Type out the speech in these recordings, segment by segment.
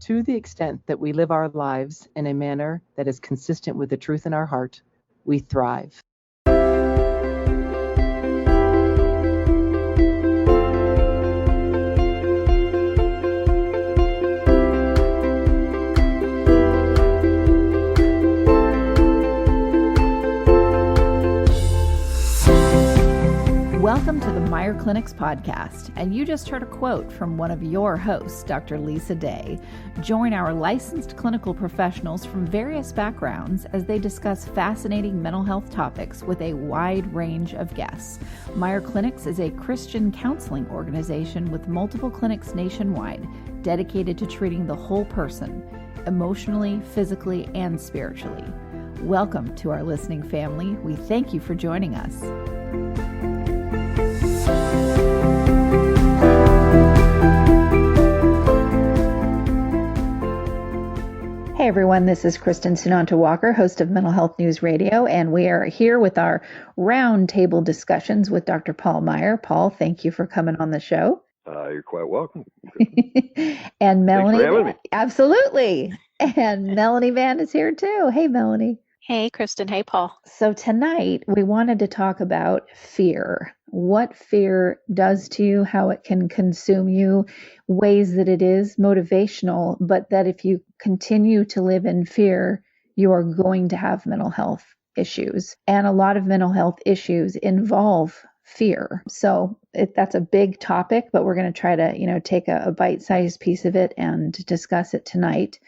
To the extent that we live our lives in a manner that is consistent with the truth in our heart, we thrive. Welcome to the Meier Clinics podcast, and you just heard a quote from one of your hosts, Dr. Lisa Day. Join our licensed clinical professionals from various backgrounds as they discuss fascinating mental health topics with a wide range of guests. Meier Clinics is a Christian counseling organization with multiple clinics nationwide dedicated to treating the whole person, emotionally, physically, and spiritually. Welcome to our listening family. We thank you for joining us. Hey everyone, this is Kristin Sunanta Walker, host of Mental Health News Radio, and we are here with our roundtable discussions with Dr. Paul Meier. Paul, thank you for coming on the show. You're quite welcome. And Melanie, thanks for having me. Absolutely. And Melanie Van is here too. Hey, Melanie. Hey, Kristin. Hey, Paul. So tonight we wanted to talk about fear. What fear does to you, how it can consume you, ways that it is motivational, but that if you continue to live in fear, you are going to have mental health issues. And a lot of mental health issues involve fear. So that's a big topic, but we're going to try to, take a bite-sized piece of it and discuss it tonight.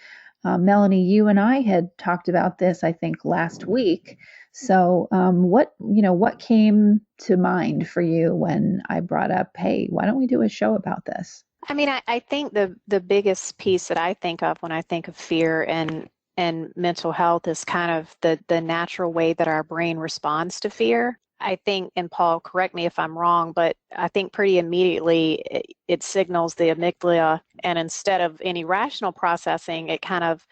Melanie, you and I had talked about this, I think, last week. So what came to mind for you when I brought up, hey, why don't we do a show about this? I mean, I think the biggest piece that I think of when I think of fear and mental health is kind of the natural way that our brain responds to fear. I think, and Paul, correct me if I'm wrong, but I think pretty immediately it signals the amygdala, and instead of any rational processing, it kind of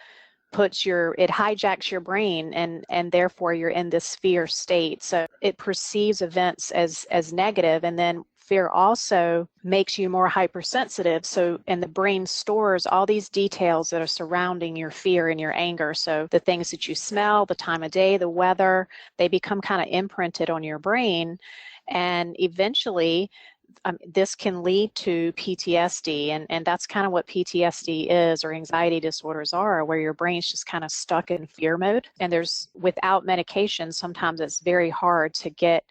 it hijacks your brain, and therefore you're in this fear state. So it perceives events as negative, and then fear also makes you more hypersensitive. So, and the brain stores all these details that are surrounding your fear and your anger. So the things that you smell, the time of day, the weather, they become kind of imprinted on your brain. And eventually, this can lead to PTSD. And that's kind of what PTSD is, or anxiety disorders are, where your brain's just kind of stuck in fear mode. And without medication, sometimes it's very hard to get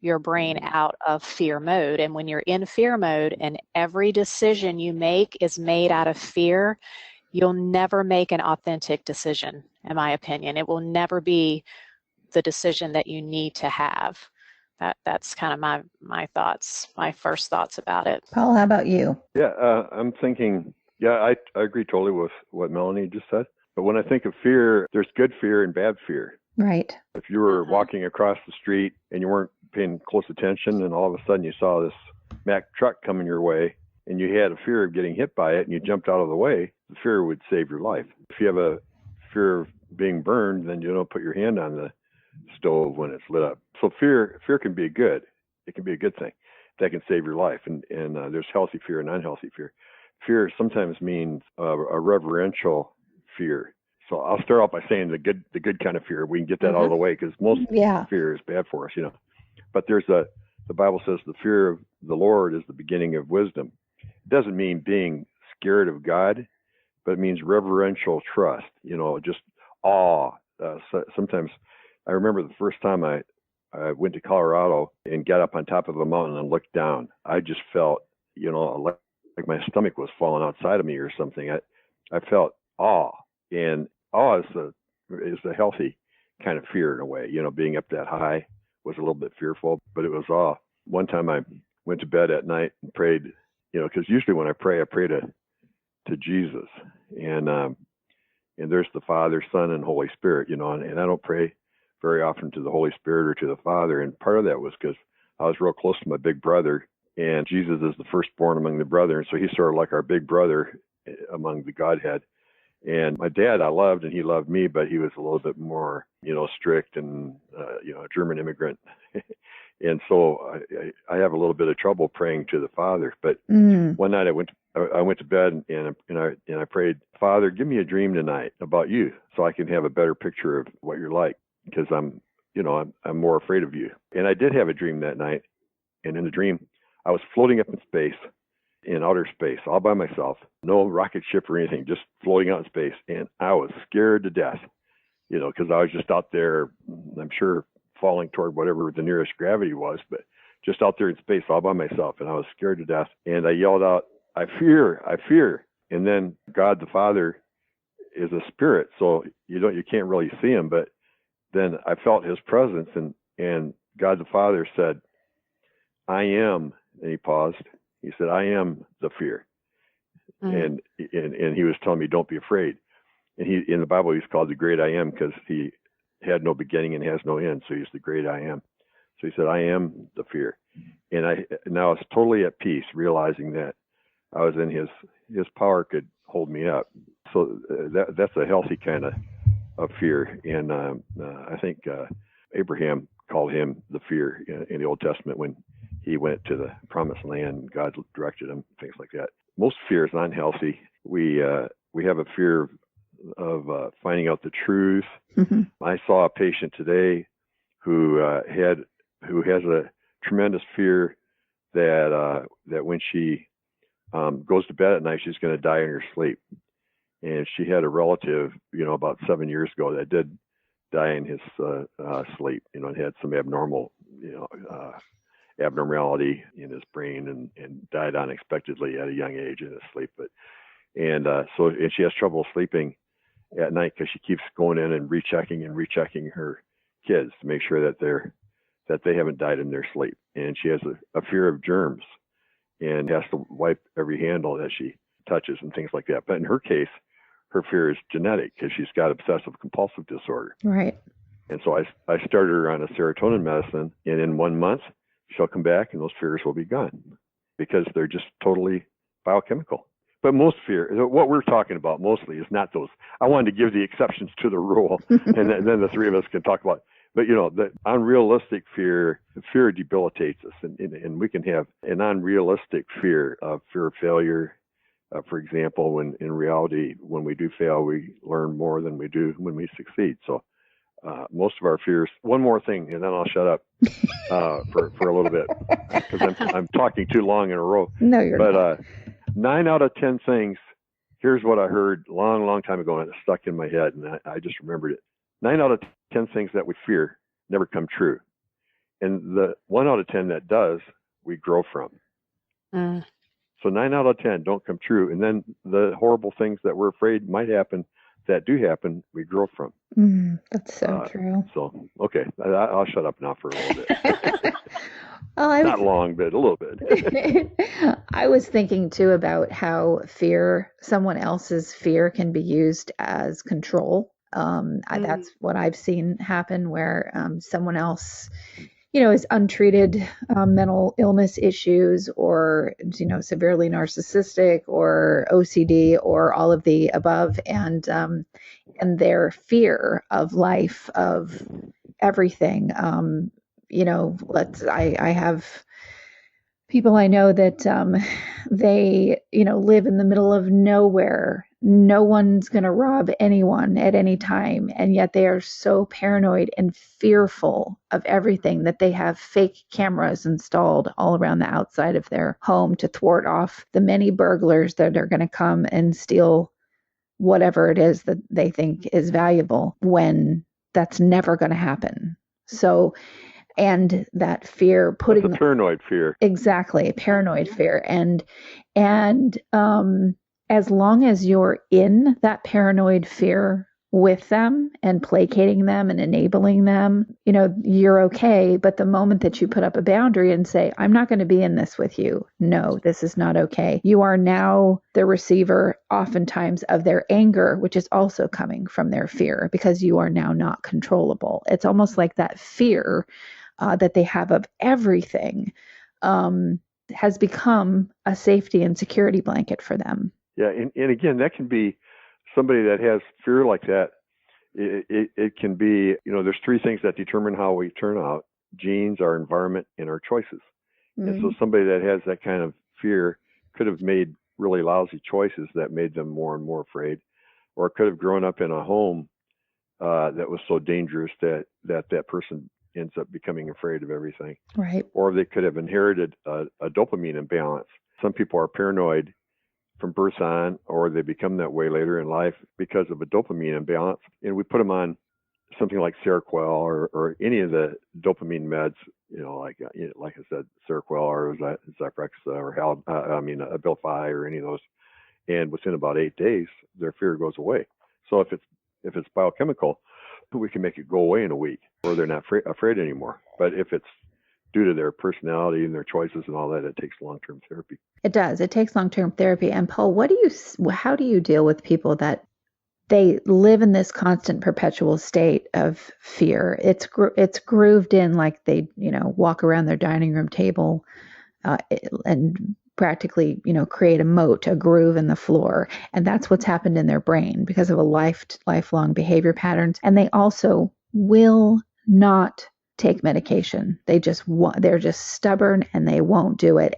your brain out of fear mode. And when you're in fear mode and every decision you make is made out of fear, you'll never make an authentic decision, in my opinion. It will never be the decision that you need to have. That's kind of my thoughts, my first thoughts about it. Paul, how about you? Yeah, I'm thinking, I agree totally with what Melanie just said. But when I think of fear, there's good fear and bad fear. Right. If you were walking across the street and you weren't paying close attention, and all of a sudden you saw this Mack truck coming your way and you had a fear of getting hit by it and you jumped out of the way, the fear would save your life. If you have a fear of being burned, then you don't put your hand on the stove when it's lit up. So fear can be good. It can be a good thing that can save your life. And there's healthy fear and unhealthy fear. Fear sometimes means a reverential fear. So I'll start off by saying the good kind of fear. We can get that out of the way, because most fear is bad for us, But the Bible says the fear of the Lord is the beginning of wisdom. It doesn't mean being scared of God, but it means reverential trust, just awe. Sometimes I remember the first time I went to Colorado and got up on top of a mountain and looked down. I just felt, like my stomach was falling outside of me or something. I felt awe, and awe is a healthy kind of fear in a way. Being up that high was a little bit fearful, but it was awe. One time I went to bed at night and prayed, because usually when I pray to Jesus, and there's the Father, Son, and Holy Spirit, and I don't pray very often to the Holy Spirit or to the Father. And part of that was because I was real close to my big brother, and Jesus is the firstborn among the brethren. So he's sort of like our big brother among the Godhead. And my dad, I loved, and he loved me, but he was a little bit more, strict and, a German immigrant. And so I have a little bit of trouble praying to the Father. But one night I went to bed and I prayed, Father, give me a dream tonight about you so I can have a better picture of what you're like, because I'm more afraid of you. And I did have a dream that night. And in the dream, I was floating up in space, in outer space, all by myself, no rocket ship or anything, just floating out in space. And I was scared to death, because I was just out there, I'm sure, falling toward whatever the nearest gravity was, but just out there in space all by myself. And I was scared to death. And I yelled out, I fear. And then God the Father is a spirit, so you can't really see him. But then I felt his presence, and God the Father said, I am. And he paused. He said, I am the fear. And he was telling me, don't be afraid. And in the Bible, he's called the great I am, because he had no beginning and has no end. So he's the great I am. So he said, I am the fear. And I was totally at peace, realizing that I was in his power could hold me up. So that's a healthy kind of fear. And I think Abraham called him the fear in the Old Testament when he went to the promised land. God directed him, things like that. Most fear is unhealthy. We have a fear of finding out the truth. Mm-hmm. I saw a patient today who has a tremendous fear that when she goes to bed at night, she's going to die in her sleep. And she had a relative, about 7 years ago that did die in his sleep, and had some abnormality in his brain and died unexpectedly at a young age in his sleep. And she has trouble sleeping at night because she keeps going in and rechecking her kids to make sure that they haven't died in their sleep. And she has a fear of germs and has to wipe every handle that she touches and things like that. But in her case, her fear is genetic because she's got obsessive compulsive disorder. Right. And so I started her on a serotonin medicine, and in 1 month, she'll come back and those fears will be gone because they're just totally biochemical. But most fear, what we're talking about mostly is not those. I wanted to give the exceptions to the rule, and then the three of us can talk about. But the unrealistic fear debilitates us, and we can have an unrealistic fear of failure. For example, when in reality, when we do fail, we learn more than we do when we succeed. So most of our fears. One more thing, and then I'll shut up for a little bit because I'm talking too long in a row. No, you're not. 9 out of 10 things. Here's what I heard long time ago, and it stuck in my head, and I just remembered it. 9 out of 10 things that we fear never come true, and the 1 out of 10 that does, we grow from. So 9 out of 10 don't come true, and then the horrible things that we're afraid might happen, that do happen, we grow from. That's so true. So, okay, I'll shut up now for a little bit. Well, not long, but a little bit. I was thinking too about how someone else's fear can be used as control. That's what I've seen happen where someone else, is untreated mental illness issues or, severely narcissistic or OCD or all of the above. And their fear of life, of everything. I have people I know that they, live in the middle of nowhere. No one's going to rob anyone at any time. And yet they are so paranoid and fearful of everything that they have fake cameras installed all around the outside of their home to thwart off the many burglars that are going to come and steal whatever it is that they think is valuable, when that's never going to happen. So, and that fear, putting that's a paranoid fear. Exactly, paranoid fear. And as long as you're in that paranoid fear with them and placating them and enabling them, you're okay. But the moment that you put up a boundary and say, I'm not going to be in this with you. No, this is not okay. You are now the receiver oftentimes of their anger, which is also coming from their fear because you are now not controllable. It's almost like that fear that they have of everything has become a safety and security blanket for them. Yeah, and again, that can be somebody that has fear like that. It can be, there's three things that determine how we turn out. genes, our environment, and our choices. Mm-hmm. And so somebody that has that kind of fear could have made really lousy choices that made them more and more afraid, or could have grown up in a home that was so dangerous that person ends up becoming afraid of everything. Right. Or they could have inherited a dopamine imbalance. Some people are paranoid from birth on, or they become that way later in life because of a dopamine imbalance. And we put them on something like Seroquel or any of the dopamine meds, like I said, Seroquel or Zyprexa or Abilify or any of those. And within about 8 days, their fear goes away. So if it's biochemical, we can make it go away in a week, or they're not afraid anymore. But if it's due to their personality and their choices and all that, it takes long-term therapy. It does. It takes long-term therapy. And Paul, how do you deal with people that they live in this constant perpetual state of fear? It's grooved in, like they, walk around their dining room table and practically, create a moat, a groove in the floor. And that's what's happened in their brain because of a lifelong behavior patterns. And they also will not take medication. They're just stubborn and they won't do it.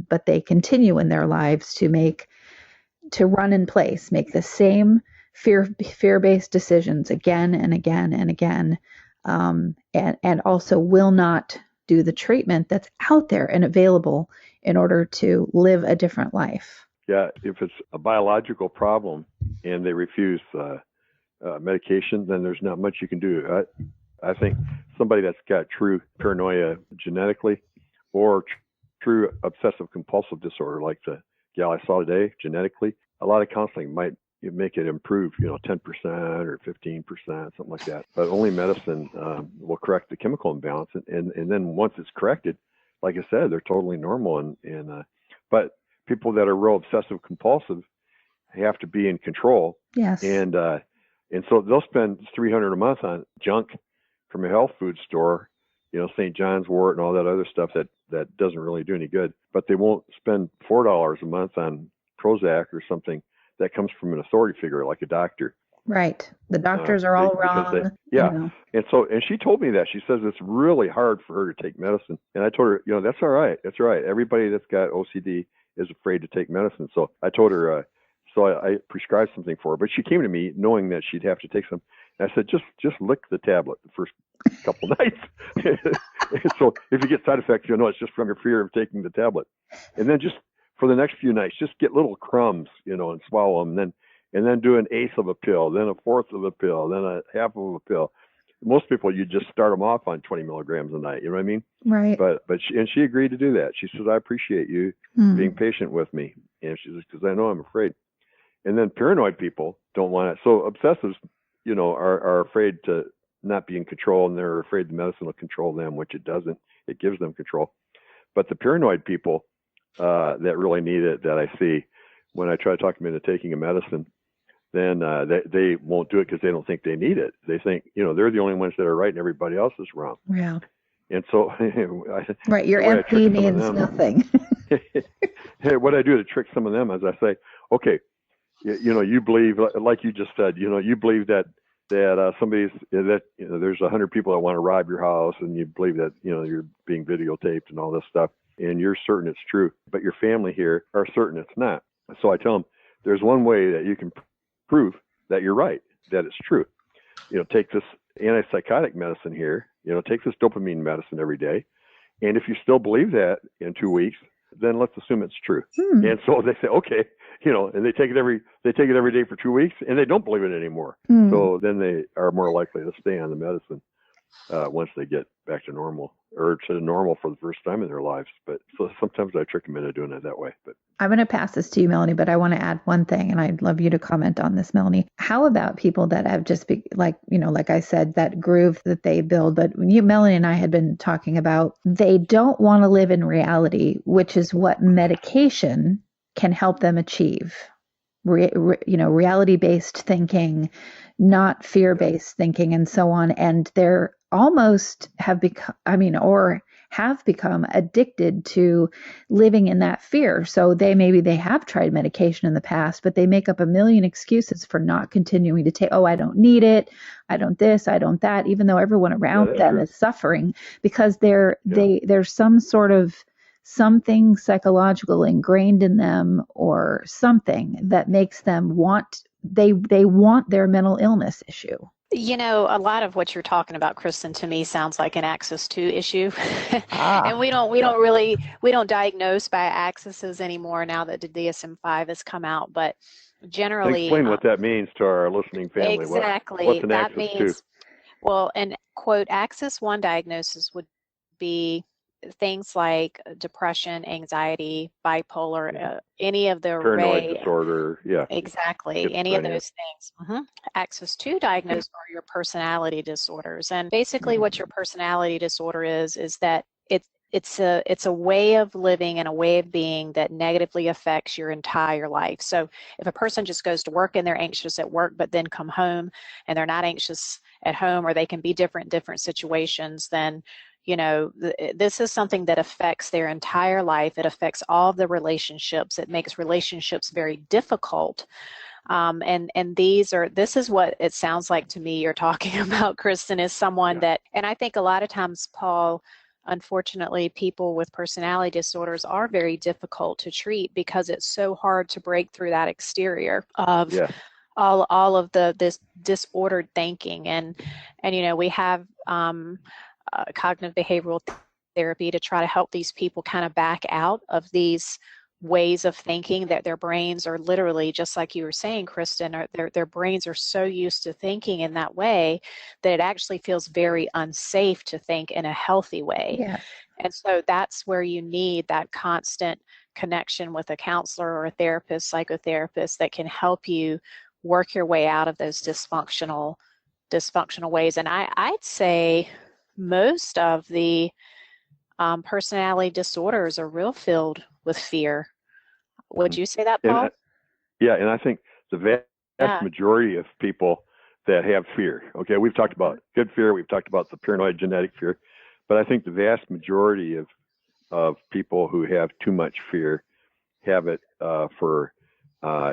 But they continue in their lives to run in place, make the same fear-based decisions again and again and again, and also will not do the treatment that's out there and available in order to live a different life. Yeah, if it's a biological problem and they refuse medication, then there's not much you can do. I think somebody that's got true paranoia genetically, or true obsessive compulsive disorder like the gal I saw today, genetically, a lot of counseling might make it improve, 10% or 15%, something like that. But only medicine will correct the chemical imbalance. And then once it's corrected, like I said, they're totally normal. But people that are real obsessive compulsive have to be in control. Yes. And so they'll spend $300 a month on junk from a health food store, St. John's wort and all that other stuff that doesn't really do any good. But they won't spend $4 a month on Prozac or something that comes from an authority figure like a doctor. Right. The doctors are all wrong. And she told me that. She says it's really hard for her to take medicine. And I told her, that's all right. That's all right. Everybody that's got OCD is afraid to take medicine. So I told her, I prescribed something for her. But she came to me knowing that she'd have to take some. And I said, just lick the tablet the first couple nights. So if you get side effects, it's just from your fear of taking the tablet. And then just for the next few nights, just get little crumbs, and swallow them. And then do an eighth of a pill, then a fourth of a pill, then a half of a pill. Most people, you just start them off on 20 milligrams a night. You know what I mean? Right. But she agreed to do that. She says, I appreciate you being patient with me. And she says, because I know I'm afraid. And then paranoid people don't want it. So obsessives, are afraid to not be in control, and they're afraid the medicine will control them, which it doesn't. It gives them control. But the paranoid people that really need it, that I see when I try to talk them into taking a medicine, then they won't do it because they don't think they need it. They think, they're the only ones that are right and everybody else is wrong. Yeah. And so, right, your MP means nothing. What I do to trick some of them is I say, okay, you believe, like you just said, you believe that somebody's there's 100 people that want to rob your house, and you believe that you're being videotaped and all this stuff, and you're certain it's true, but your family here are certain it's not. So I tell them, there's one way that you can prove that you're right, that it's true. Take this antipsychotic medicine here, take this dopamine medicine every day. And if you still believe that in 2 weeks, then let's assume it's true. And so they say, okay, and they take it every day for 2 weeks, and they don't believe it anymore. So then they are more likely to stay on the medicine once they get back to normal, or to normal for the first time in their lives. But so sometimes I trick them into doing it that way. But I'm going to pass this to you, Melanie, but I want to add one thing, and I'd love you to comment on this, Melanie. How about people that have just like I said, that groove that they build, but Melanie and I had been talking about, they don't want to live in reality, which is what medication can help them achieve. Reality-based thinking, not fear-based thinking, and so on. And they're almost have become, or have become addicted to living in that fear. So maybe they have tried medication in the past, but they make up a million excuses for not continuing to take, oh, I don't need it, I don't this, I don't that, even though everyone around them is suffering, because there's some sort of something psychological ingrained in them, or something that makes them want their mental illness issue. You know, a lot of what you're talking about, Kristin, to me sounds like an Axis 2 issue. And we don't diagnose by axes anymore now that the DSM-5 has come out, but generally explain what that means to our listening family. Exactly. What's an that Axis means 2? Well, an quote Axis 1 diagnosis would be things like depression, anxiety, bipolar, any of the paranoid disorder, exactly, any of those things. Axis 2 diagnosed are your personality disorders, and basically what your personality disorder is that it's a way of living and a way of being that negatively affects your entire life. So if a person just goes to work and they're anxious at work, but then come home and they're not anxious at home, or they can be different situations, then this is something that affects their entire life. It affects all of the relationships. It makes relationships very difficult. And this is what it sounds like to me you're talking about, Kristin, is someone that, and I think a lot of times, Paul, unfortunately, people with personality disorders are very difficult to treat because it's so hard to break through that exterior of all of this disordered thinking. And we have cognitive behavioral therapy to try to help these people kind of back out of these ways of thinking, that their brains are literally, just like you were saying, Kristin, their brains are so used to thinking in that way that it actually feels very unsafe to think in a healthy way. Yes. And so that's where you need that constant connection with a counselor or a therapist, psychotherapist, that can help you work your way out of those dysfunctional ways. And I'd say most of the personality disorders are real filled with fear. Would you say that, Paul? And I think the vast majority of people that have fear, okay, we've talked about good fear, we've talked about the paranoid genetic fear, but I think the vast majority of people who have too much fear have it for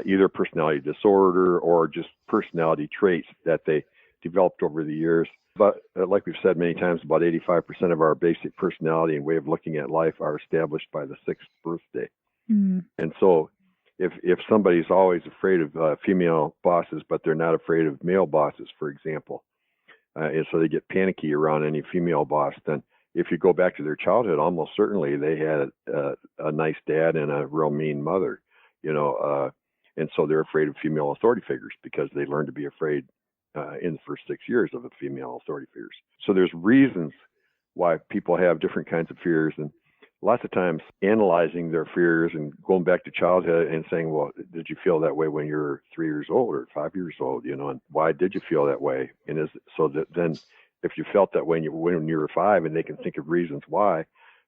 either personality disorder or just personality traits that they developed over the years. But like we've said many times, about 85% of our basic personality and way of looking at life are established by the 6th birthday. And so if somebody's always afraid of female bosses, but they're not afraid of male bosses, for example, and so they get panicky around any female boss, then if you go back to their childhood, almost certainly they had a nice dad and a real mean mother, and so they're afraid of female authority figures because they learned to be afraid in the first 6 years of the female authority figures. So there's reasons why people have different kinds of fears, and lots of times analyzing their fears and going back to childhood and saying, well, did you feel that way when you were 3 years old or 5 years old, and why did you feel that way? And then if you felt that way when you were 5 and they can think of reasons why,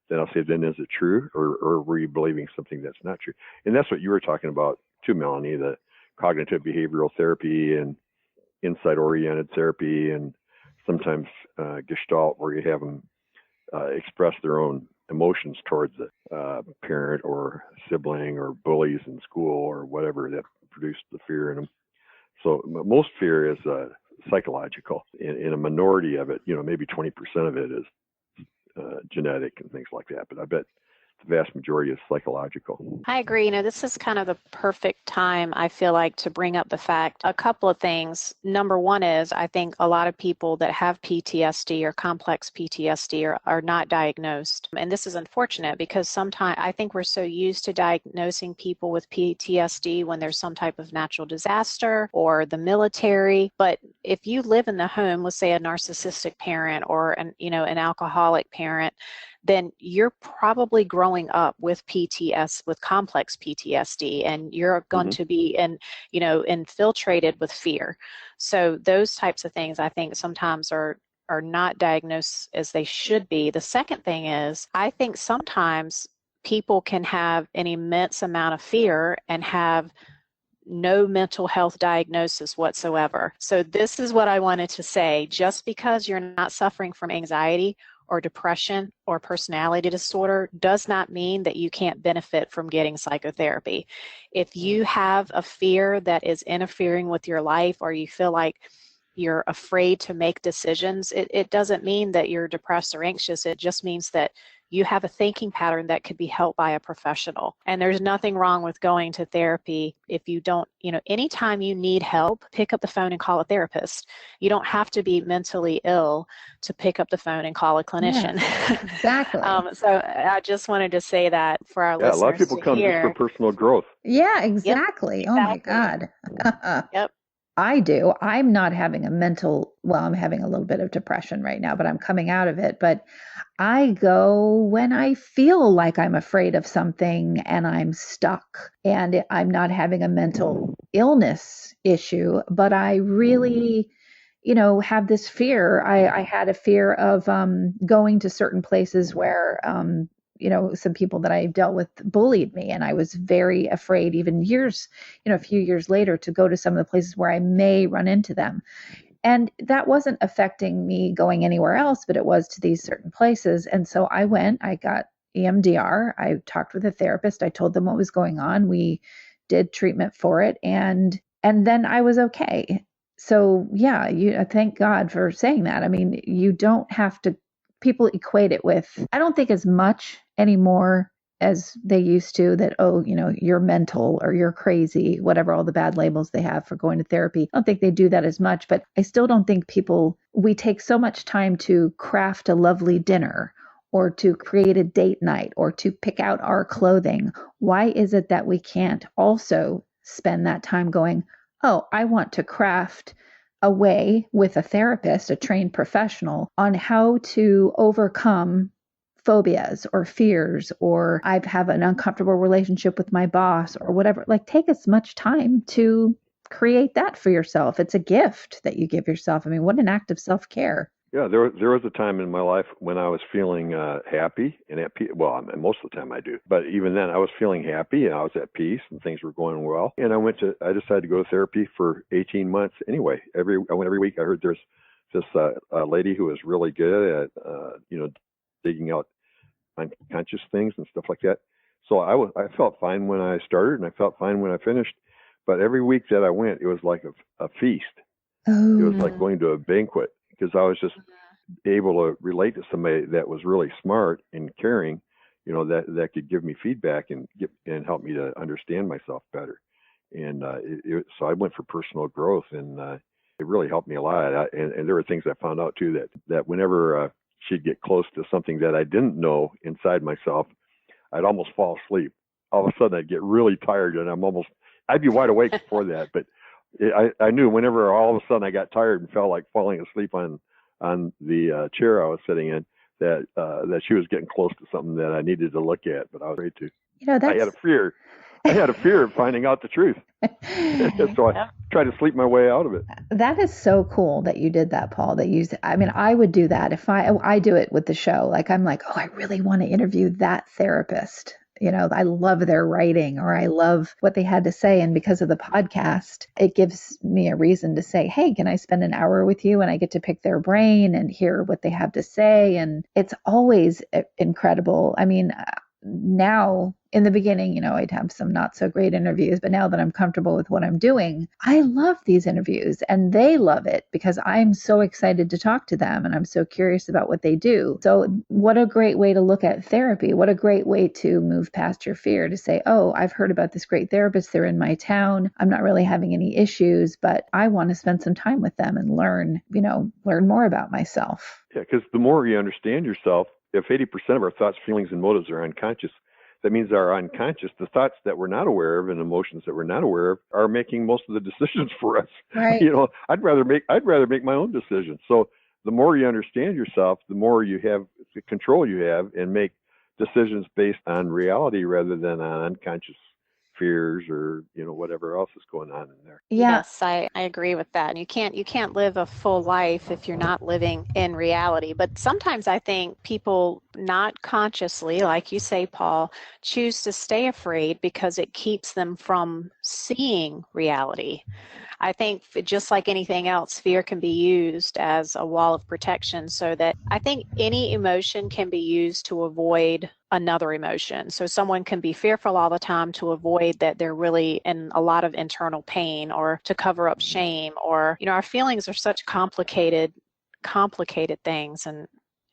then I'll say, then is it true, or were you believing something that's not true? And that's what you were talking about too, Melanie, the cognitive behavioral therapy and insight-oriented therapy, and sometimes Gestalt, where you have them express their own emotions towards a parent or sibling or bullies in school or whatever that produced the fear in them. So most fear is psychological. In a minority of it, maybe 20% of it is genetic and things like that. But I bet the vast majority is psychological. I agree. This is kind of the perfect time, I feel like, to bring up the fact, a couple of things. Number one is, I think a lot of people that have PTSD or complex PTSD are not diagnosed. And this is unfortunate because sometimes I think we're so used to diagnosing people with PTSD when there's some type of natural disaster or the military. But if you live in the home, let's say a narcissistic parent or an alcoholic parent, then you're probably growing up with with complex PTSD, and you're going to be infiltrated with fear. So those types of things, I think, sometimes are not diagnosed as they should be. The second thing is, I think sometimes people can have an immense amount of fear and have no mental health diagnosis whatsoever. So this is what I wanted to say. Just because you're not suffering from anxiety or depression or personality disorder does not mean that you can't benefit from getting psychotherapy. If you have a fear that is interfering with your life, or you feel like you're afraid to make decisions, it doesn't mean that you're depressed or anxious. It just means that you have a thinking pattern that could be helped by a professional. And there's nothing wrong with going to therapy if you don't, anytime you need help, pick up the phone and call a therapist. You don't have to be mentally ill to pick up the phone and call a clinician. Yeah, exactly. So I just wanted to say that for our listeners. A lot of people come just for personal growth. Yeah, exactly. Yep, Oh my God. Yep. I do. I'm not having I'm having a little bit of depression right now, but I'm coming out of it. But I go when I feel like I'm afraid of something and I'm stuck, and I'm not having a mental illness issue, but I really, have this fear. I had a fear of going to certain places where some people that I dealt with bullied me. And I was very afraid, even a few years later, to go to some of the places where I may run into them. And that wasn't affecting me going anywhere else, but it was to these certain places. And so I got EMDR. I talked with a therapist. I told them what was going on. We did treatment for it. And then I was okay. So yeah, thank God for saying that. I mean, you don't have to. People equate it with, I don't think as much anymore as they used to, that, you're mental or you're crazy, whatever, all the bad labels they have for going to therapy. I don't think they do that as much, but I still don't think we take so much time to craft a lovely dinner or to create a date night or to pick out our clothing. Why is it that we can't also spend that time going, oh, I want to craft a way with a therapist, a trained professional, on how to overcome phobias or fears, or I have an uncomfortable relationship with my boss or whatever. Like, take as much time to create that for yourself. It's a gift that you give yourself. I mean, what an act of self-care. Yeah, there was a time in my life when I was feeling happy and at peace. Well, most of the time I do, but even then I was feeling happy and I was at peace and things were going well. And I decided to go to therapy for 18 months anyway. I went every week. I heard there's this lady who was really good at digging out unconscious things and stuff like that. So I felt fine when I started and I felt fine when I finished. But every week that I went, it was like a feast. Oh. It was like going to a banquet, because I was just able to relate to somebody that was really smart and caring, that could give me feedback and help me to understand myself better. And so I went for personal growth, and it really helped me a lot. And there were things I found out too, that whenever she'd get close to something that I didn't know inside myself, I'd almost fall asleep. All of a sudden I'd get really tired, and I'd be wide awake before that, but I knew whenever all of a sudden I got tired and felt like falling asleep on the chair I was sitting in, that she was getting close to something that I needed to look at, but I was afraid to. I had a fear. I had a fear of finding out the truth. So I tried to sleep my way out of it. That is so cool that you did that, Paul. I would do that if I do it with the show. Like, I'm like, oh, I really want to interview that therapist. I love their writing, or I love what they had to say. And because of the podcast, it gives me a reason to say, hey, can I spend an hour with you? And I get to pick their brain and hear what they have to say. And it's always incredible. I mean, now, in the beginning, I'd have some not so great interviews, but now that I'm comfortable with what I'm doing, I love these interviews, and they love it because I'm so excited to talk to them and I'm so curious about what they do. So what a great way to look at therapy. What a great way to move past your fear, to say, oh, I've heard about this great therapist. They're in my town. I'm not really having any issues, but I want to spend some time with them and learn more about myself. Yeah, because the more you understand yourself, if 80% of our thoughts, feelings, and motives are unconscious, that means our unconscious, the thoughts that we're not aware of and emotions that we're not aware of, are making most of the decisions for us. Right. I'd rather make my own decisions. So the more you understand yourself, the more you have the control you have, and make decisions based on reality rather than on unconscious fears or whatever else is going on in there. Yeah. Yes, I agree with that. And you can't live a full life if you're not living in reality. But sometimes I think people not consciously, like you say, Paul, choose to stay afraid because it keeps them from seeing reality. I think just like anything else, fear can be used as a wall of protection, so that I think any emotion can be used to avoid another emotion. So someone can be fearful all the time to avoid that they're really in a lot of internal pain, or to cover up shame, or, our feelings are such complicated things. And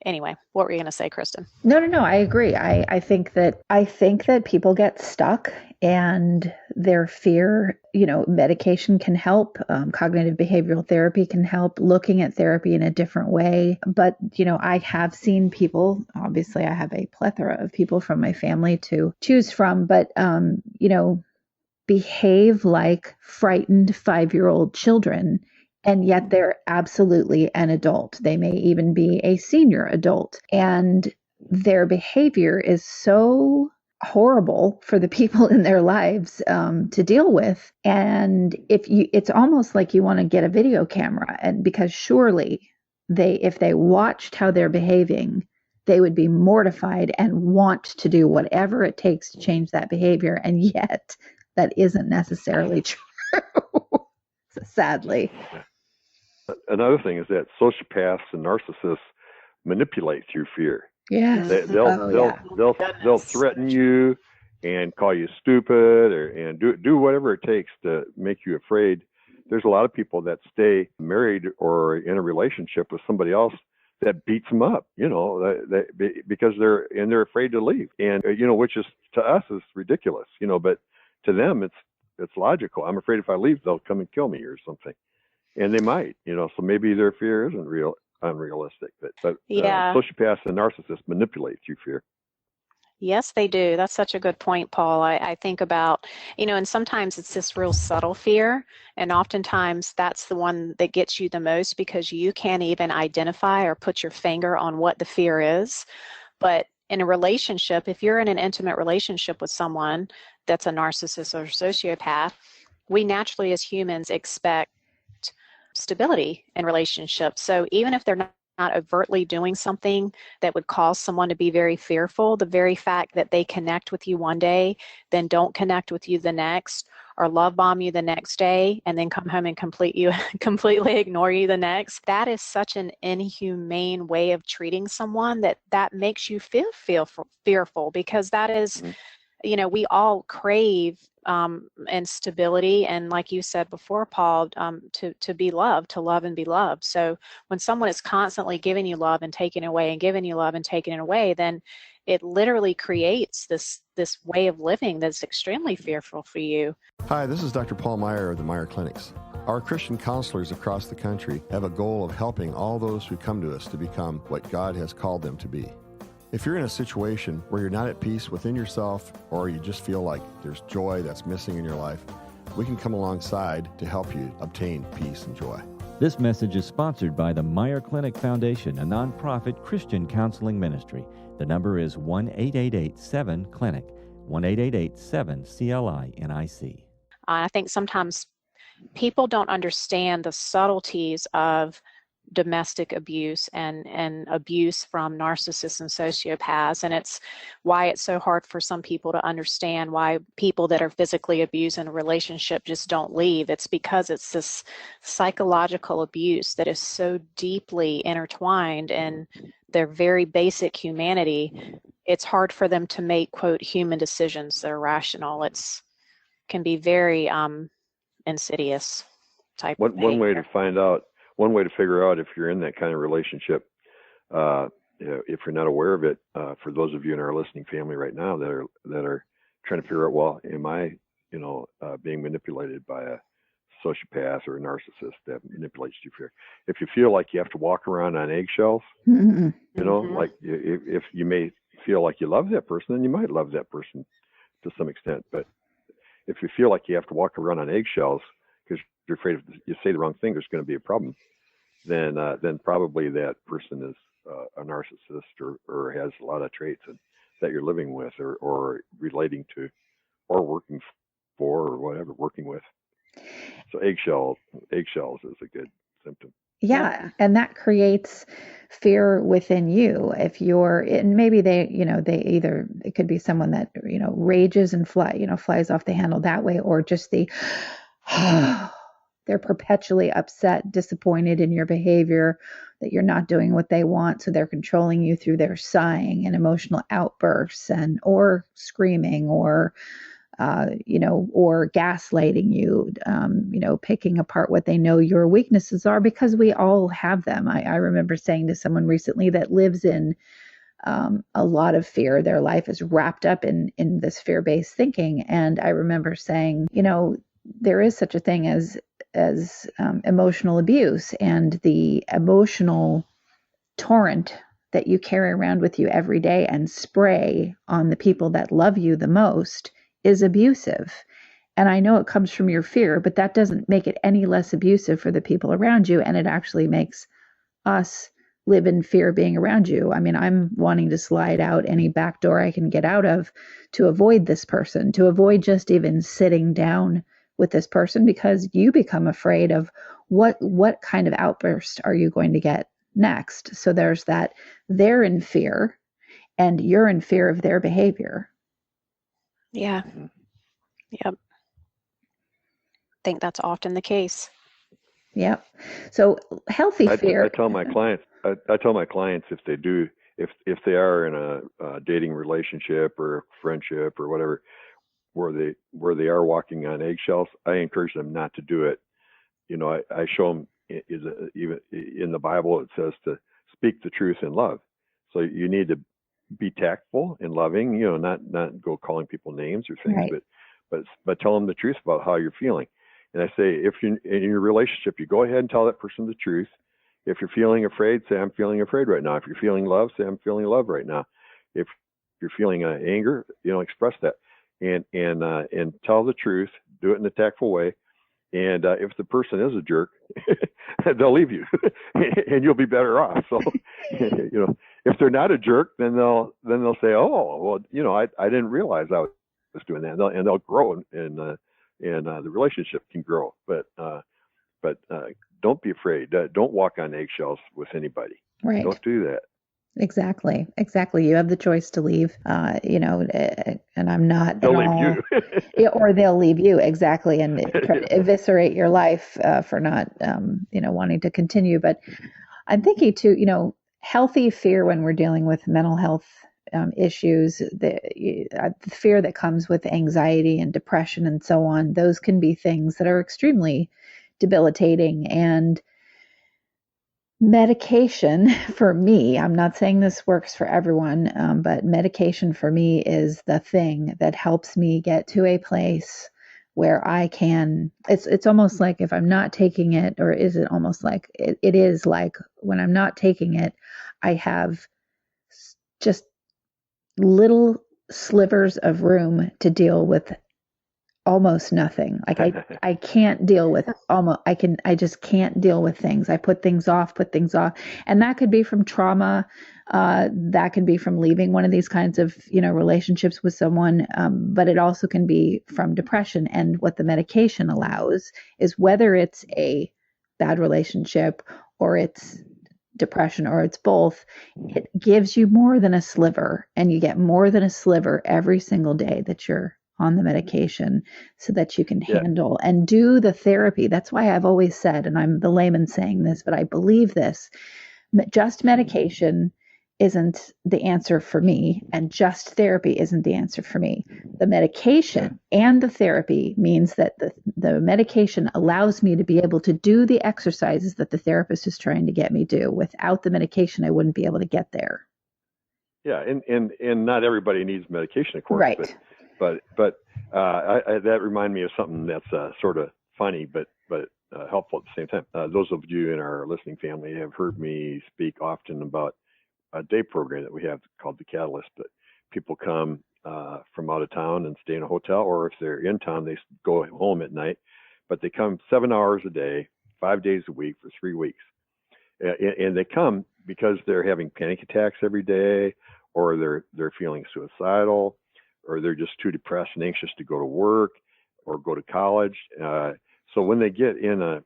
anyway, what were you going to say, Kristin? No, I agree. I think that people get stuck, and their fear, medication can help. Cognitive behavioral therapy can help, looking at therapy in a different way. But, I have seen people, obviously I have a plethora of people from my family to choose from, but, behave like frightened 5-year-old children. And yet they're absolutely an adult. They may even be a senior adult. And their behavior is so horrible for the people in their lives to deal with. And it's almost like you want to get a video camera, and because surely if they watched how they're behaving, they would be mortified and want to do whatever it takes to change that behavior. And yet that isn't necessarily true, sadly. Another thing is that sociopaths and narcissists manipulate through fear. Yeah, They'll threaten you and call you stupid, and do whatever it takes to make you afraid. There's a lot of people that stay married or in a relationship with somebody else that beats them up, because they're afraid to leave, and which is, to us, is ridiculous, but to them it's logical. I'm afraid if I leave, they'll come and kill me or something. And they might, so maybe their fear isn't unrealistic, but Yeah. Sociopaths and narcissists manipulate through fear. Yes, they do. That's such a good point, Paul. I think about, and sometimes it's this real subtle fear, and oftentimes that's the one that gets you the most because you can't even identify or put your finger on what the fear is. But in a relationship, if you're in an intimate relationship with someone that's a narcissist or sociopath, we naturally as humans expect stability in relationships. So even if they're not overtly doing something that would cause someone to be very fearful, the very fact that they connect with you one day, then don't connect with you the next, or love bomb you the next day, and then come home and completely ignore you the next, that is such an inhumane way of treating someone that makes you feel fearful, because that is, we all crave and stability, and like you said before, Paul, to be loved, to love and be loved. So when someone is constantly giving you love and taking away, and giving you love and taking it away, then it literally creates this way of living that's extremely fearful for you. Hi, this is Dr. Paul Meier of the Meier Clinics. Our Christian counselors across the country have a goal of helping all those who come to us to become what God has called them to be. If you're in a situation where you're not at peace within yourself, or you just feel like there's joy that's missing in your life, we can come alongside to help you obtain peace and joy. This message is sponsored by the Meier Clinic Foundation, a nonprofit Christian counseling ministry. The number is 1-888-7-CLINIC, 1-888-7-CLINIC. I think sometimes people don't understand the subtleties of domestic abuse and abuse from narcissists and sociopaths, and it's why it's so hard for some people to understand why people that are physically abused in a relationship just don't leave. It's because it's this psychological abuse that is so deeply intertwined in their very basic humanity. It's hard for them to make, quote, human decisions that are rational. Can be very insidious type of behavior. One way to figure out if you're in that kind of relationship, if you're not aware of it, for those of you in our listening family right now that are trying to figure out, well, am I, being manipulated by a sociopath or a narcissist that manipulates you? If you feel like you have to walk around on eggshells, like if you may feel like you love that person, then you might love that person to some extent. But if you feel like you have to walk around on eggshells because you're afraid if you say the wrong thing, there's going to be a problem, then probably that person is a narcissist or has a lot of traits that you're living with or relating to or working for or whatever, working with. So eggshells is a good symptom. Yeah, and that creates fear within you. If you're, and maybe it could be someone that, rages and flies off the handle that way, or just they're perpetually upset, disappointed in your behavior, that you're not doing what they want. So they're controlling you through their sighing and emotional outbursts or screaming or gaslighting you, picking apart what they know your weaknesses are, because we all have them. I remember saying to someone recently that lives in a lot of fear. Their life is wrapped up in this fear-based thinking. And I remember saying, there is such a thing as emotional abuse, and the emotional torrent that you carry around with you every day and spray on the people that love you the most is abusive. And I know it comes from your fear, but that doesn't make it any less abusive for the people around you. And it actually makes us live in fear being around you. I mean, I'm wanting to slide out any back door I can get out of to avoid this person, to avoid just even sitting down with this person, because you become afraid of what kind of outburst are you going to get next. So there's that, they're in fear and you're in fear of their behavior. Yeah. Yep. I think that's often the case. Yep. So healthy fear. I tell my clients if they are in a dating relationship or a friendship or whatever, where they are walking on eggshells, I encourage them not to do it. I show them, even in the Bible, it says to speak the truth in love. So you need to be tactful and loving, not go calling people names or things, right. but tell them the truth about how you're feeling. And I say, if you're in your relationship, you go ahead and tell that person the truth. If you're feeling afraid, say, I'm feeling afraid right now. If you're feeling love, say, I'm feeling love right now. If you're feeling anger, express that and tell the truth. Do it in a tactful way. And if the person is a jerk, they'll leave you, and you'll be better off. So, if they're not a jerk, then they'll say, "Oh, well, I didn't realize I was doing that," and they'll grow, and the relationship can grow. But don't be afraid. Don't walk on eggshells with anybody. Right. Don't do that. Exactly. You have the choice to leave, and I'm not. They'll leave you. Yeah, or they'll leave you. Exactly. And try to eviscerate your life for not, wanting to continue. But I'm thinking too, healthy fear when we're dealing with mental health issues, the fear that comes with anxiety and depression and so on, those can be things that are extremely debilitating. And medication for me, I'm not saying this works for everyone, but medication for me is the thing that helps me get to a place where I can, it's almost like if I'm not taking it, or is it almost like, it is like when I'm not taking it, I have just little slivers of room to deal with almost nothing. Like I can't deal with I just can't deal with things. I put things off. And that could be from trauma. That can be from leaving one of these kinds of, relationships with someone. But it also can be from depression. And what the medication allows is, whether it's a bad relationship or it's depression or it's both, it gives you more than a sliver, and you get more than a sliver every single day that you're on the medication, so that you can handle and do the therapy. That's why I've always said, and I'm the layman saying this, but I believe this, just medication isn't the answer for me, and just therapy isn't the answer for me. The medication and the therapy means that the medication allows me to be able to do the exercises that the therapist is trying to get me to do. Without the medication, I wouldn't be able to get there. Yeah, and not everybody needs medication, of course. Right. But that reminded me of something that's sort of funny, but helpful at the same time. Those of you in our listening family have heard me speak often about a day program that we have called the Catalyst. But people come from out of town and stay in a hotel, or if they're in town, they go home at night. But they come 7 hours a day, 5 days a week for 3 weeks, and they come because they're having panic attacks every day, or they're feeling suicidal, or they're just too depressed and anxious to go to work or go to college. So when they get in a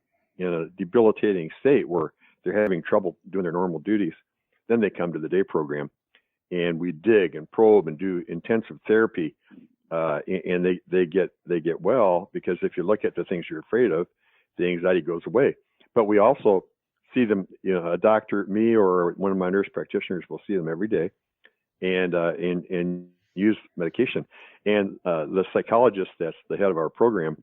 debilitating state where they're having trouble doing their normal duties, then they come to the day program, and we dig and probe and do intensive therapy, and they get well, because if you look at the things you're afraid of, the anxiety goes away. But we also see them, a doctor, me or one of my nurse practitioners will see them every day, and use medication. And the psychologist that's the head of our program,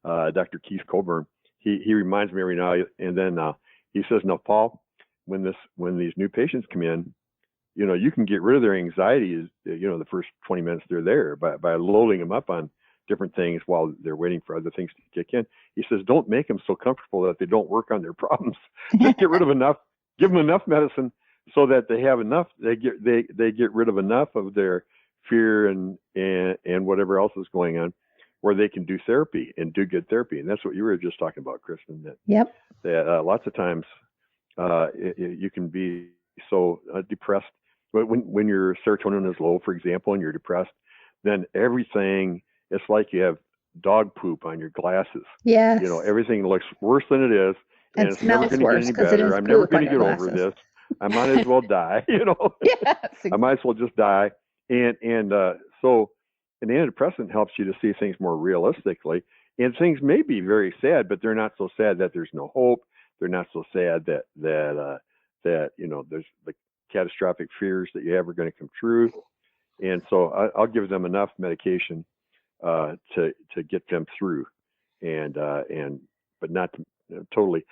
Dr. Keith Coburn, he reminds me every now and then. He says, "No, Paul, when these new patients come in, you can get rid of their anxiety, the first 20 minutes they're there by loading them up on different things while they're waiting for other things to kick in." He says, "Don't make them so comfortable that they don't work on their problems. Just get rid of enough, give them enough medicine so that they have enough, they get rid of enough of their fear and whatever else is going on, where they can do therapy and do good therapy." And that's what you were just talking about, Kristin, that lots of times you can be so depressed. When your serotonin is low, for example, and you're depressed, then everything, it's like you have dog poop on your glasses. Yes. Everything looks worse than it is, and it's never going to get any better. I'm never going to get over this. I might as well die. Yes, exactly. I might as well just die. And so an antidepressant helps you to see things more realistically, and things may be very sad, but they're not so sad that there's no hope. They're not so sad that there's the catastrophic fears that you have are going to come true. And so I'll give them enough medication to get them through, but not totally.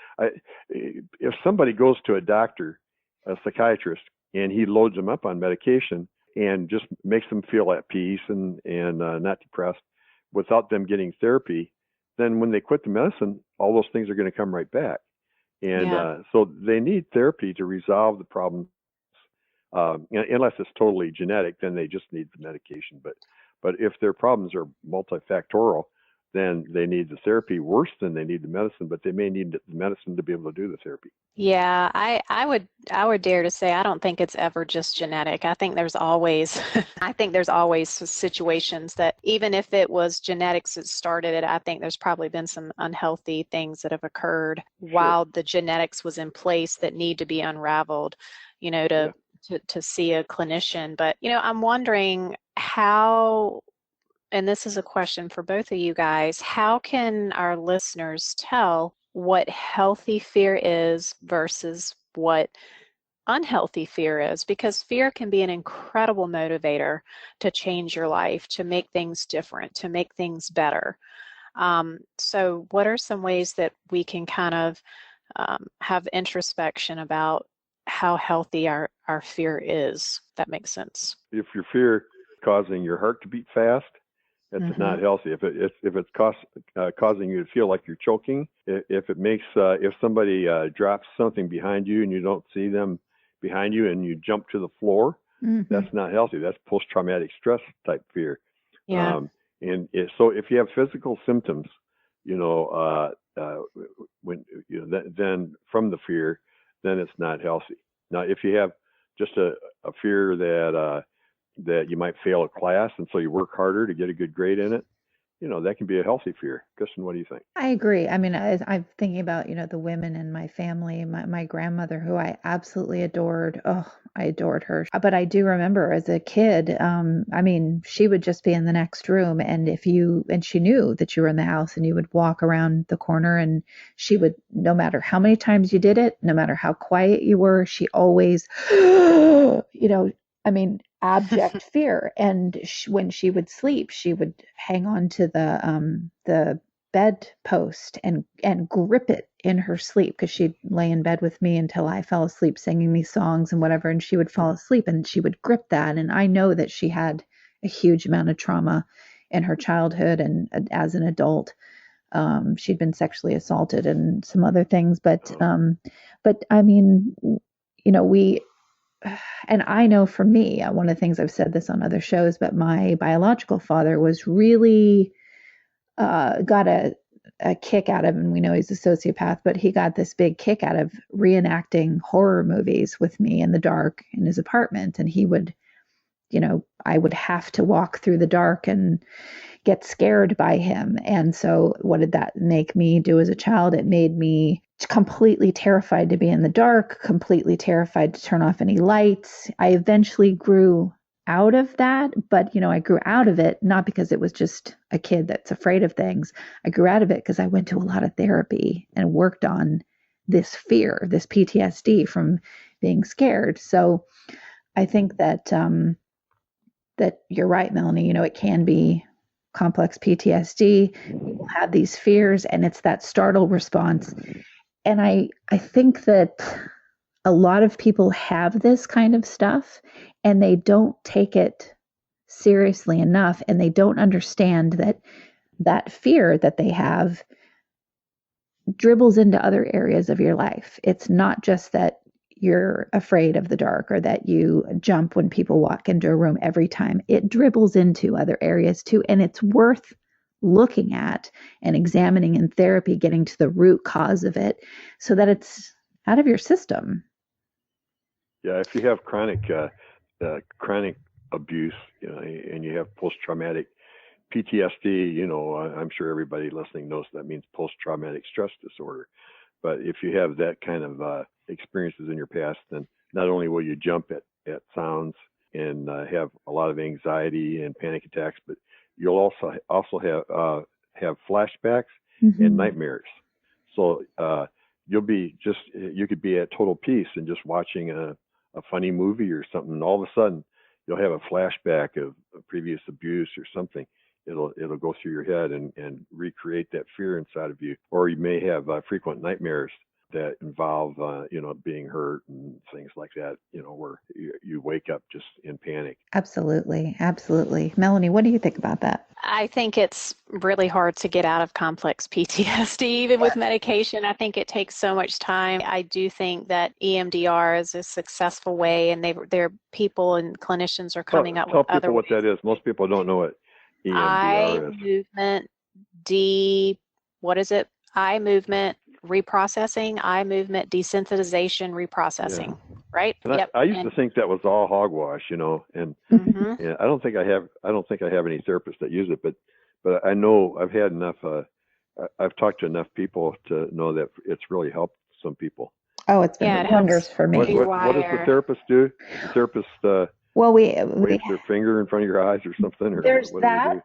If somebody goes to a doctor, a psychiatrist, and he loads them up on medication and just makes them feel at peace and not depressed without them getting therapy, then when they quit the medicine, all those things are going to come right back. And so they need therapy to resolve the problems. Unless it's totally genetic, then they just need the medication. But if their problems are multifactorial, then they need the therapy worse than they need the medicine, but they may need the medicine to be able to do the therapy. Yeah, I would dare to say I don't think it's ever just genetic. I think there's always situations that even if it was genetics that started it, I think there's probably been some unhealthy things that have occurred while the genetics was in place that need to be unraveled, to see a clinician. But, I'm wondering how, and this is a question for both of you guys, how can our listeners tell what healthy fear is versus what unhealthy fear is? Because fear can be an incredible motivator to change your life, to make things different, to make things better. So what are some ways that we can kind of have introspection about how healthy our fear is? That makes sense. If your fear is causing your heart to beat fast, it's not healthy. If it's causing you to feel like you're choking, if it makes if somebody drops something behind you and you don't see them behind you and you jump to the floor, that's not healthy. That's post-traumatic stress type fear. Yeah. So if you have physical symptoms, then from the fear, then it's not healthy. Now, if you have just a fear that you might fail a class, and so you work harder to get a good grade in it, that can be a healthy fear. Kristin, what do you think? I agree. I mean, I'm thinking about, the women in my family, my grandmother, who I absolutely adored. Oh, I adored her. But I do remember as a kid, she would just be in the next room. And she knew that you were in the house, and you would walk around the corner, and she would, no matter how many times you did it, no matter how quiet you were, she always, abject fear. And when she would sleep, she would hang on to the bed post and grip it in her sleep, because she'd lay in bed with me until I fell asleep singing these songs and whatever, and she would fall asleep and she would grip that. And I know that she had a huge amount of trauma in her childhood and as an adult. She'd been sexually assaulted and some other things, but I mean, and I know for me, one of the things, I've said this on other shows, but my biological father was really got a kick out of, and we know he's a sociopath, but he got this big kick out of reenacting horror movies with me in the dark in his apartment. And he would, I would have to walk through the dark and get scared by him. And so what did that make me do as a child? It made me completely terrified to be in the dark, completely terrified to turn off any lights. I eventually grew out of that, but I grew out of it not because it was just a kid that's afraid of things. I grew out of it because I went to a lot of therapy and worked on this fear, this PTSD from being scared. So I think that that you're right, Melanie. It can be complex PTSD. People have these fears, and it's that startle response. And I think that a lot of people have this kind of stuff, and they don't take it seriously enough, and they don't understand that fear that they have dribbles into other areas of your life. It's not just that you're afraid of the dark or that you jump when people walk into a room every time. It dribbles into other areas too, and it's worth looking at and examining in therapy, getting to the root cause of it so that it's out of your system. Yeah, if you have chronic abuse, and you have post-traumatic PTSD, I'm sure everybody listening knows that means post-traumatic stress disorder. But if you have that kind of experiences in your past, then not only will you jump at sounds and have a lot of anxiety and panic attacks, but you'll also have flashbacks and nightmares. So you could be at total peace and just watching a funny movie or something, and all of a sudden you'll have a flashback of previous abuse or something. It'll go through your head and recreate that fear inside of you. Or you may have frequent nightmares that involve being hurt and things like that, where you wake up just in panic. Absolutely. Melanie, what do you think about that? I think it's really hard to get out of complex PTSD, even with medication. I think it takes so much time. I do think that EMDR is a successful way, and there people and clinicians are coming up with other ways. Tell people what that is. Most people don't know what EMDR is. Eye movement reprocessing, eye movement desensitization reprocessing, right? And I used to think that was all hogwash, and I don't think I have any therapists that use it, but I know I've had enough. I've talked to enough people to know that it's really helped some people. Oh, it's been wonders for me. What does the therapist do? The therapist waves their finger in front of your eyes or something, or there's what that. do you do?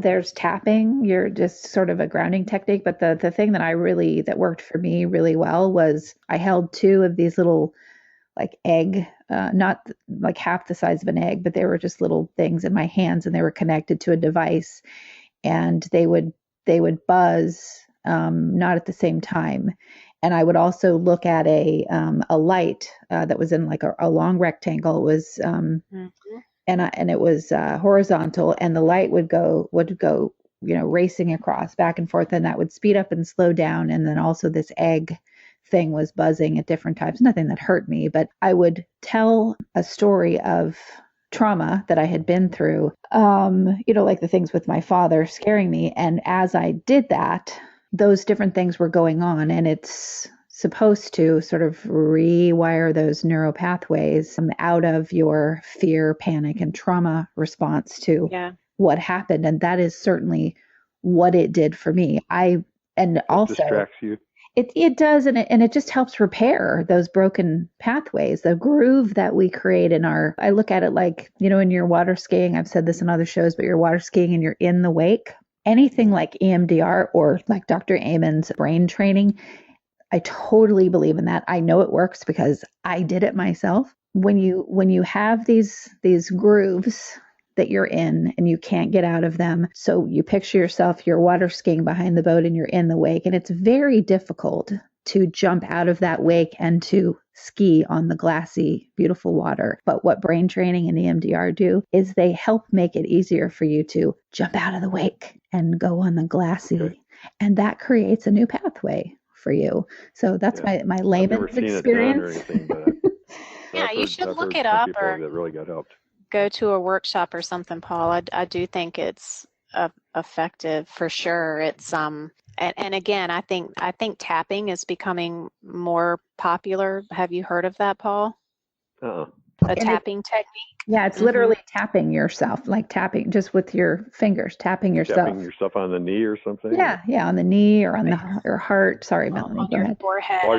There's tapping. You're just sort of a grounding technique. But the thing that worked for me really well was I held two of these little like egg, not like half the size of an egg, but they were just little things in my hands, and they were connected to a device, and they would buzz, not at the same time. And I would also look at a light that was in like a long rectangle. It was and it was horizontal, and the light would go racing across back and forth, and that would speed up and slow down. And then also this egg thing was buzzing at different times. Nothing that hurt me, but I would tell a story of trauma that I had been through, like the things with my father scaring me. And as I did that, those different things were going on, and it's supposed to sort of rewire those neural pathways out of your fear, panic, and trauma response to what happened. And that is certainly what it did for me. It also distracts you. It does, and it just helps repair those broken pathways, the groove that we create in I look at it like, in your water skiing, I've said this in other shows, but you're water skiing and you're in the wake. Anything like EMDR or like Dr. Amen's brain training, I totally believe in that. I know it works because I did it myself. When you have these grooves that you're in and you can't get out of them, so you picture yourself, you're water skiing behind the boat and you're in the wake, and it's very difficult to jump out of that wake and to ski on the glassy, beautiful water. But what brain training and EMDR do is they help make it easier for you to jump out of the wake and go on the glassy. And that creates a new pathway for you. So that's my layman's experience. You should look it up or that really got helped. Go to a workshop or something, Paul. I do think it's effective for sure. It's and again, I think tapping is becoming more popular. Have you heard of that, Paul? A tapping technique. Yeah, it's literally tapping yourself, like tapping just with your fingers, tapping yourself. Tapping yourself on the knee or something? Yeah, on the knee or on your heart. Sorry, Melanie, on go your ahead. forehead. While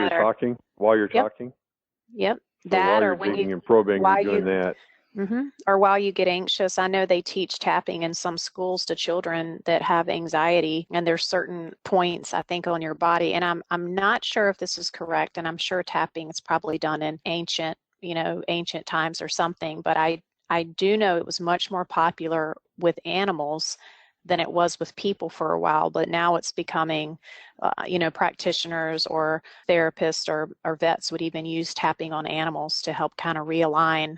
you're talking? Yep. So that while or you're when digging and probing, you're doing that. Or while you get anxious. I know they teach tapping in some schools to children that have anxiety, and there's certain points, I think, on your body. And I'm not sure if this is correct, and I'm sure tapping is probably done in ancient times or something, but I do know it was much more popular with animals than it was with people for a while, but now it's becoming, practitioners or therapists or vets would even use tapping on animals to help kind of realign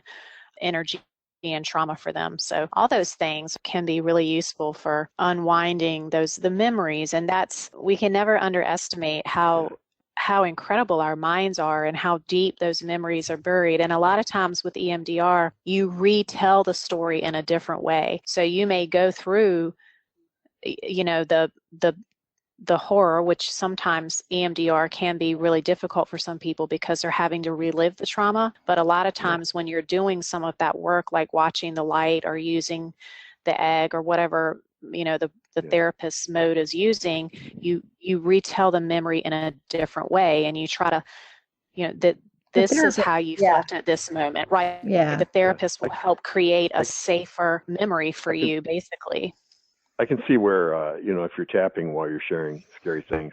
energy and trauma for them. So all those things can be really useful for unwinding the memories. And we can never underestimate how incredible our minds are and how deep those memories are buried. And a lot of times with EMDR, you retell the story in a different way. So you may go through, the horror, which sometimes EMDR can be really difficult for some people because they're having to relive the trauma. But a lot of times when you're doing some of that work, like watching the light or using the egg or whatever, the therapist's mode is using, you retell the memory in a different way, and you try to, that this is how you felt at this moment, right? Yeah. The therapist will help create a safer memory for you, basically. I can see where, if you're tapping while you're sharing scary things,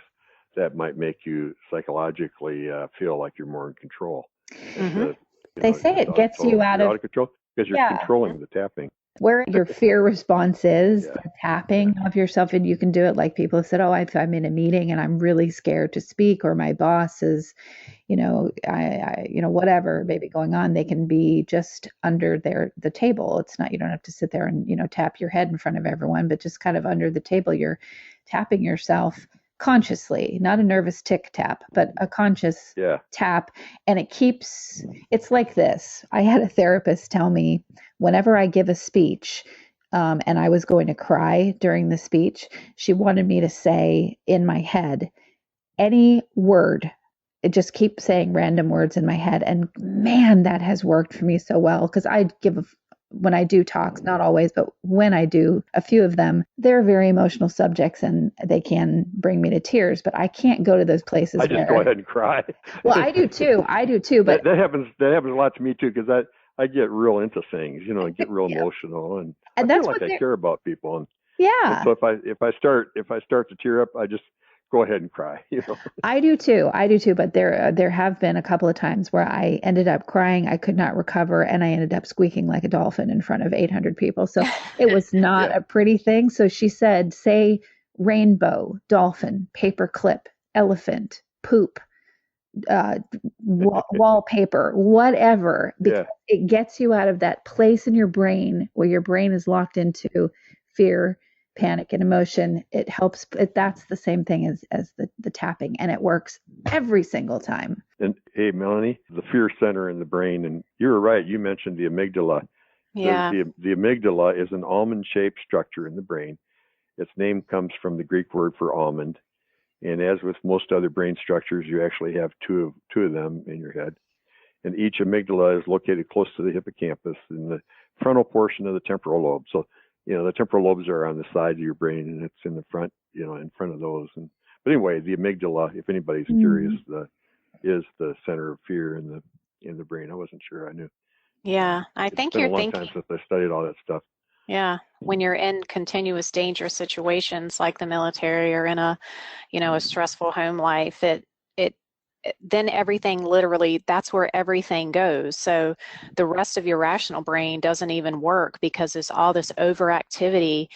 that might make you psychologically feel like you're more in control. They say it gets you out of control because you're controlling the tapping. Where your fear response is, the tapping of yourself, and you can do it like people have said, if I'm in a meeting and I'm really scared to speak, or my boss is, whatever may be going on, they can be just under the table. It's not, you don't have to sit there and, tap your head in front of everyone, but just kind of under the table, you're tapping yourself consciously, not a nervous tick tap, but a conscious tap. And it's like this. I had a therapist tell me whenever I give a speech, and I was going to cry during the speech, she wanted me to say in my head any word. It just keep saying random words in my head. And man, that has worked for me so well, because when I do talks, not always, but when I do a few of them, they're very emotional subjects and they can bring me to tears, but I can't go to those places. I just go ahead and cry. Well, I do too. But that happens a lot to me too, because I get real into things, and get real emotional, and I that's feel like I care about people. And so if I start to tear up, I just go ahead and cry. I do too. But there have been a couple of times where I ended up crying. I could not recover, and I ended up squeaking like a dolphin in front of 800 people. So it was not a pretty thing. So she said, say rainbow, dolphin, paperclip, elephant, poop, wallpaper, whatever, because it gets you out of that place in your brain where your brain is locked into fear, panic, and emotion. It helps. That's the same thing as the tapping, and it works every single time. And hey, Melanie, the fear center in the brain, and you were right. You mentioned the amygdala. Yeah. The amygdala is an almond-shaped structure in the brain. Its name comes from the Greek word for almond. And as with most other brain structures, you actually have two of them in your head. And each amygdala is located close to the hippocampus in the frontal portion of the temporal lobe. So, the temporal lobes are on the sides of your brain, and it's in the front, in front of those. But anyway, the amygdala, if anybody's curious, is the center of fear in the brain. I wasn't sure I knew. Yeah, I think you're thinking. It's been a long time since I studied all that stuff. Yeah, when you're in continuous dangerous situations like the military or in a stressful home life, then everything literally, that's where everything goes. So the rest of your rational brain doesn't even work because there's all this overactivity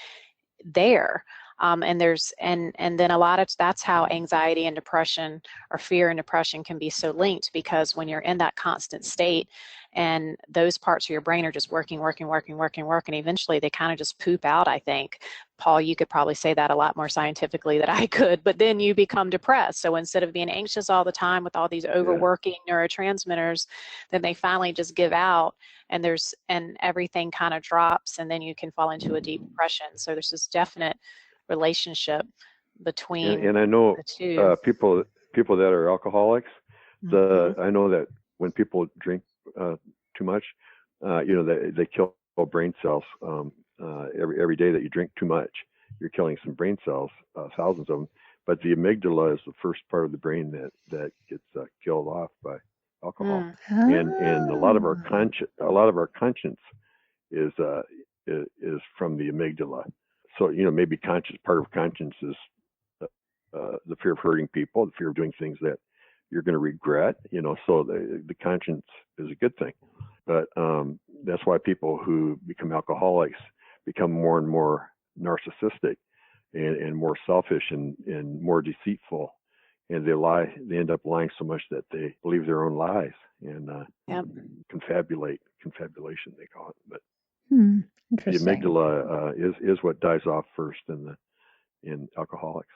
there. And then a lot of, that's how anxiety and depression, or fear and depression, can be so linked, because when you're in that constant state and those parts of your brain are just working, eventually they kind of just poop out, I think. Paul, you could probably say that a lot more scientifically than I could, but then you become depressed. So instead of being anxious all the time with all these overworking neurotransmitters, then they finally just give out, and everything kind of drops, and then you can fall into a deep depression. So there's this definite relationship between and I know the two. People that are alcoholics. I know that when people drink too much, they kill brain cells. Every day that you drink too much, you're killing some brain cells, thousands of them. But the amygdala is the first part of the brain that gets killed off by alcohol. And a lot of our conscience is from the amygdala. So maybe part of conscience is the fear of hurting people, the fear of doing things that you're going to regret. So the conscience is a good thing. But that's why people who become alcoholics become more and more narcissistic and more selfish and more deceitful, and they end up lying so much that they believe their own lies and confabulation they call it. But the amygdala is what dies off first in alcoholics.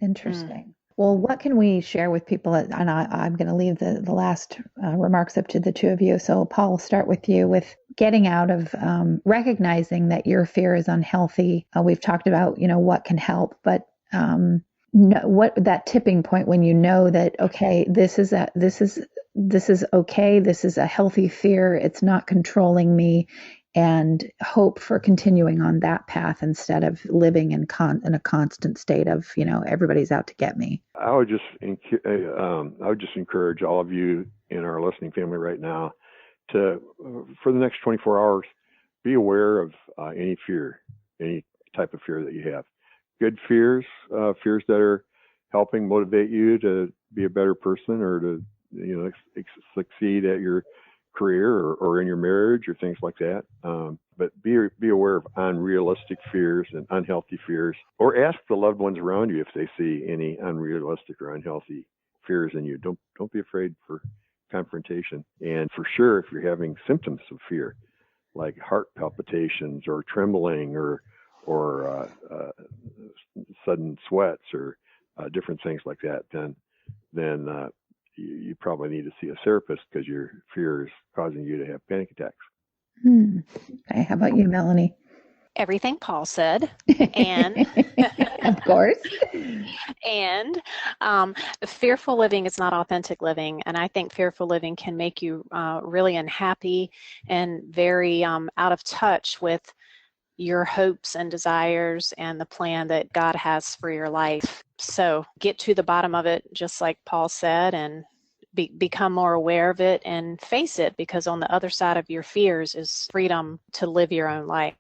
Interesting. Well, what can we share with people? And I'm going to leave the last remarks up to the two of you. So, Paul, we'll start with you with getting out of recognizing that your fear is unhealthy. We've talked about, what can help, but what that tipping point when you know that, okay, this is okay. This is a healthy fear. It's not controlling me, and hope for continuing on that path instead of living in a constant state of, everybody's out to get me. I would just encourage all of you in our listening family right now to, for the next 24 hours, be aware of any fear, any type of fear that you have. Good fears, fears that are helping motivate you to be a better person or to, succeed at your career or in your marriage or things like that. But be aware of unrealistic fears and unhealthy fears, or ask the loved ones around you if they see any unrealistic or unhealthy fears in you. Don't be afraid for confrontation. And for sure, if you're having symptoms of fear, like heart palpitations or trembling or sudden sweats or different things like that, then you probably need to see a therapist because your fear is causing you to have panic attacks. Okay, how about you, Melanie? Everything Paul said, and of course. And fearful living is not authentic living, and I think fearful living can make you really unhappy and very out of touch with your hopes and desires and the plan that God has for your life. So get to the bottom of it, just like Paul said, and become more aware of it and face it, because on the other side of your fears is freedom to live your own life.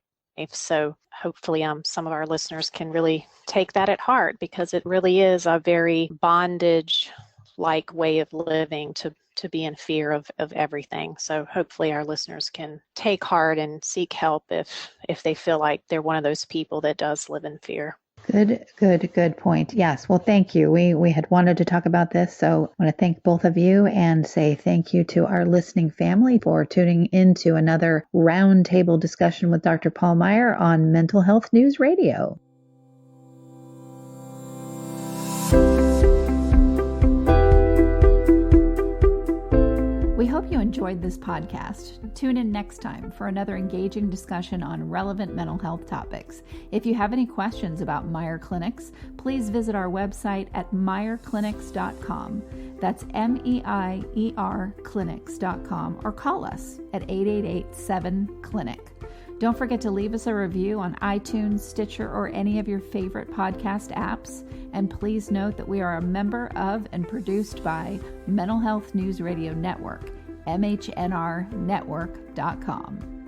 So hopefully some of our listeners can really take that at heart, because it really is a very bondage-like way of living to be in fear of everything. So hopefully our listeners can take heart and seek help if they feel like they're one of those people that does live in fear. Good point. Yes. Well, thank you. We had wanted to talk about this, so I want to thank both of you and say thank you to our listening family for tuning into another roundtable discussion with Dr. Paul Meier on Mental Health News Radio. We hope you enjoyed this podcast. Tune in next time for another engaging discussion on relevant mental health topics. If you have any questions about Meier Clinics, please visit our website at meierclinics.com. That's MEIER clinics.com, or call us at 888-7-CLINIC. Don't forget to leave us a review on iTunes, Stitcher, or any of your favorite podcast apps. And please note that we are a member of and produced by Mental Health News Radio Network, MHNRnetwork.com.